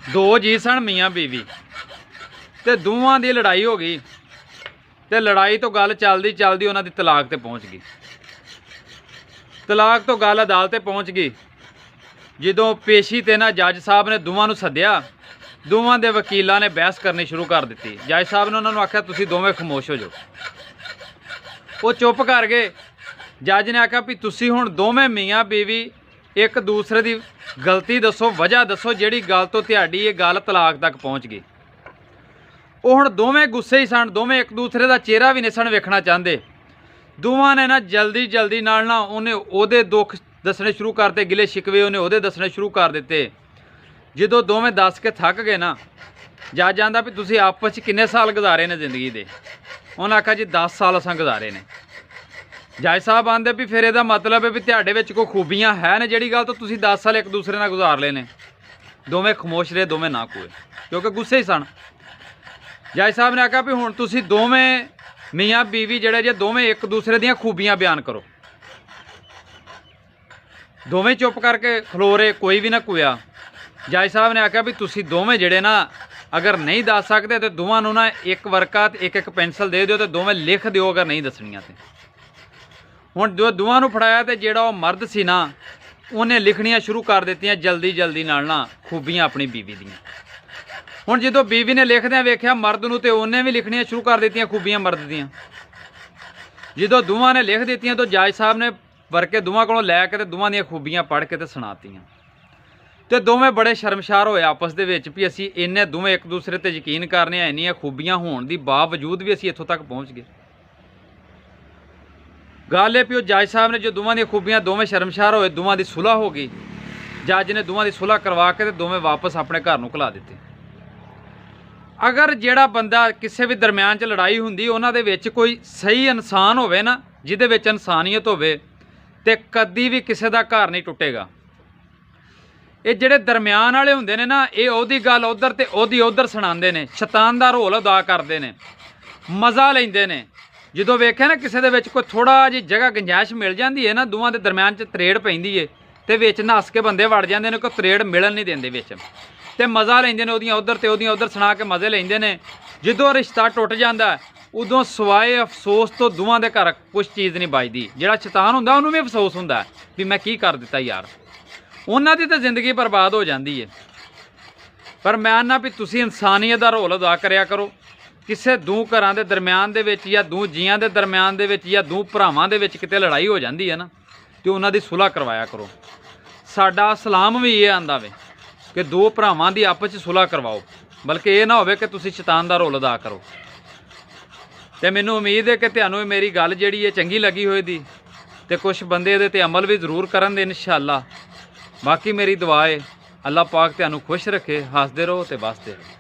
दो जी सन मियाँ बीवी ते दोवां दी लड़ाई हो गई ते लड़ाई तो गल चलदी चलदी उन्हां दी तलाक ते पहुँच गई। तलाक तो गल अदालत ते पहुँच गई। जदों पेशी ते ना जज साहब ने दोवां नूं सद्दिया, दोवां दे वकीलां ने बहस करनी शुरू कर दी। जज साहब ने उन्होंने आख्या तुसीं दोवें खामोश हो जाओ। वो चुप कर गए। जज ने आख्या भी तुसीं हुण दोवें मियाँ बीवी एक दूसरे की गलती दसो, वजह दसो जिहड़ी गल तो तुहाडी ये गल तलाक तक पहुँच गई। वो हुण दोवें गुस्से ही सन, दोवें एक दूसरे का चेहरा भी नहीं सन वेखना चाहते। दोवां ने ना जल्दी जल्दी नाल ना उन्हें ओहदे दुख दसने शुरू करते, गिले शिकवे उन्हें ओहदे दसने शुरू कर दिते। जो दोवें दस के थक गए ना, जज आंदा भी तुसीं आपस च किन्ने साल गुजारे ने जिंदगी दे। उन्हें आख्या जी 10 साल असां गुजारे ने। जज साहब आंदे भी फिर यदा मतलब है भी तुहाडे विच कोई खूबियां है ने जिहड़ी गल तो तुसीं 10 साल एक दूसरे नाल गुजार लए ने। दोवें खामोश रहे, दोवें ना कोए, क्योंकि गुस्से ही सन। जज साहब ने आख्या भी हुण तुसीं दोवें मियाँ बीवी जिहड़े जे दोवें एक दूसरे दीयां खूबियां बयान करो। दोवें चुप करके खलो रहे, कोई भी ना कोया। जज साहब ने आख्या भी तुसीं दोवें जिहड़े ना अगर नहीं दस सकते तो दोवां नूं ना एक वर्का एक एक पेंसिल दे दिओ तो दोवें लिख दिओ अगर नहीं दसणियां ते। हुण जो दोवां नूं फड़ाया तो जिहड़ा वो मर्द सी ना उन्हें लिखणियां शुरू कर दित्तियां जल्दी जल्दी नाल ना खूबियां अपनी बीवी दीयां। हुण जदों बीवी ने लिखदियां वेख्या मर्द नूं ते उन्हें भी लिखणियां शुरू कर दित्तियां खूबियां मर्द दीयां। जदों दोवां ने लिख दित्तियां तो जज साहब ने वर्के दोवां कोलों लैके ते दोवां दीयां खूबियां पढ़ के ते सुणातियां। तो दोवें बड़े शर्मशार होए आपस दे विच भी असीं इन्ने दोवें एक दूसरे ते यकीन करने इन्नियां खूबियां होण दी बावजूद भी असीं इत्थों तक पहुँच गए। गल है भी वो जज साहब ने जो दोवां दी खूबियां दोवें शर्मशार होए, दोवां दी सुलह हो गई। जज ने दोवां दी सुलह करवा के ते दोवें वापस अपने घर नूं घला दित्ते। अगर जिहड़ा बंदा किसी भी दरम्यान च लड़ाई हुंदी उन्हां दे विच कोई सही इंसान होवे ना, जिहदे विच इंसानियत होवे ते कदी भी किसी दा घर नहीं टुटेगा। ये जिहड़े दरम्यान वाले हुंदे ने ना, ये ओहदी गल उधर ते ओहदी उधर सुणांदे ने, शैतान दा रोल अदा करदे ने, मज़ा लैंदे ने। जदों वेख्या ना किसी दे विच कोई थोड़ा जी जगह गुंजाइश मिल जाती है ना, दोवां दे दरम्यान च तरेड़ पैंदी है ते विच नस के बंदे वड़ जांदे ने, कोई तरेड़ मिलन नहीं देंदे विच ते मज़ा लैंदे ने, ओहदियां उधर ते ओहदियां उधर सुणा के मज़े लैंदे ने। जदों रिश्ता टुट जांदा उदों सवाए अफसोस तो दोवां दे घर कुछ चीज़ नहीं बचदी। जिहड़ा शैतान हुंदा उहनूं भी अफसोस हुंदा भी मैं की कर दित्ता यार, उन्हां दी तो जिंदगी बर्बाद हो जाती है। पर मैं आना भी तुसीं इंसानियत दा रोल अदा करिया करो। किसी दो घरां दे दरम्यान दे विच या दो जियां दे दरम्यान दे विच या दो भरावां दे विच किते लड़ाई हो जाती है ना, तो उन्हां दी सुलह करवाया करो। साडा इस्लाम भी ये आंदा वे कि दो भरावां दी आपस च सुलह करवाओ, बल्कि ये ना होवे कि तुसीं शैतान दा रोल अदा करो। तो मैनूं उम्मीद है कि तुहानूं मेरी गल जिहड़ी है चंगी लगी होई दी ते कुछ बंदे इहदे ते अमल भी जरूर करन दे इंशाअल्लाह। बाकी मेरी दुआ है अल्लाह पाक तुहानूं खुश रखे, हसदे रहो ते बसदे रहो।